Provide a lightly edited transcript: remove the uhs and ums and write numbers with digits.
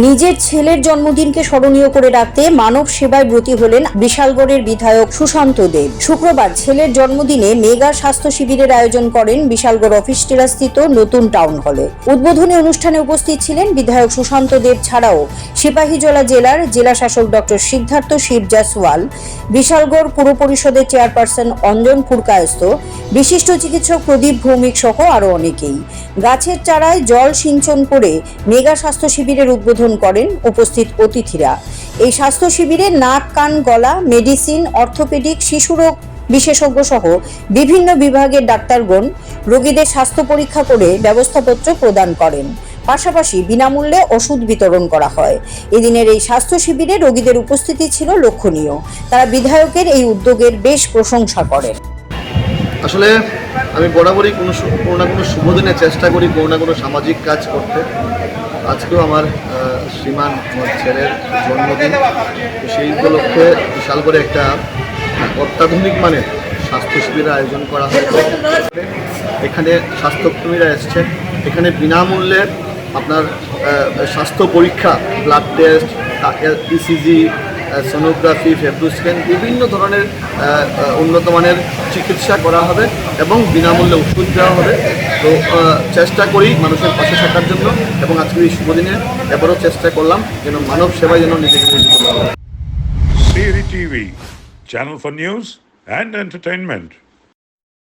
নিজের ছেলের জন্মদিনকে স্মরণীয় করে রাখতে মানব সেবায় ব্রতী হলেন বিশালগড়ের বিধায়ক সুশান্ত দেব। শুক্রবার ছেলের জন্মদিনে মেগা স্বাস্থ্য শিবিরের আয়োজন করেন বিশালগড় অফিস স্থিত নতুন টাউন হলে। উদ্বোধনী অনুষ্ঠানে উপস্থিত ছিলেন বিধায়ক সুশান্ত দেব ছাড়াও সিপাহীজলা জেলার জেলা শাসক ডক্টর সিদ্ধার্থ শিব জাসওয়াল, বিশালগড় পুর পরিষদের চেয়ারপারসন অঞ্জন পুরকায়স্থ, বিশিষ্ট চিকিৎসক প্রদীপ ভৌমিক সহ আরো অনেকেই। গাছের চারায় জল সিঞ্চন করে মেগা স্বাস্থ্য শিবিরের উদ্বোধন করেন উপস্থিত অতিথিরা। এই স্বাস্থ্য শিবিরে নাক, কান, গলা, মেডিসিন, অর্থোপেডিক, শিশুরোগ বিশেষজ্ঞ সহ বিভিন্ন বিভাগের ডাক্তারগণ রোগীদের স্বাস্থ্য পরীক্ষা করে ব্যবস্থাপত্র প্রদান করেন। পাশাপাশি বিনামূল্যে ওষুধ বিতরণ করা হয়। এদিনের এই স্বাস্থ্য শিবিরে রোগীদের উপস্থিতি ছিল লক্ষণীয়। তারা বিধায়কের এই উদ্যোগের বেশ প্রশংসা করেন। আসলে আমি বরাবরই কোনো না কোনো শুভদিনে চেষ্টা করি কোনো না কোনো সামাজিক কাজ করতে। আজকেও আমার শ্রীমান আমার ছেলের জন্মদিন, তো সেই উপলক্ষে বিশাল করে একটা অত্যাধুনিক মানের স্বাস্থ্য শিবিরের আয়োজন করা হয়েছে। এখানে স্বাস্থ্যকর্মীরা এসছেন, এখানে বিনামূল্যে আপনার স্বাস্থ্য পরীক্ষা, blood test, ECG, sonography, fibro scan, বিভিন্ন ধরনের উন্নত মানের চিকিৎসা করা হবে এবং বিনামূল্যে ওষুধ দেওয়া হবে। তো চেষ্টা করি মানুষের পাশে থাকার জন্য এবং আজকের এই শুভদিনে এবারও চেষ্টা করলাম যেন মানব সেবায় যেন নিজেকে নিয়োজিত করা হয়। Siri TV, channel for news and entertainment.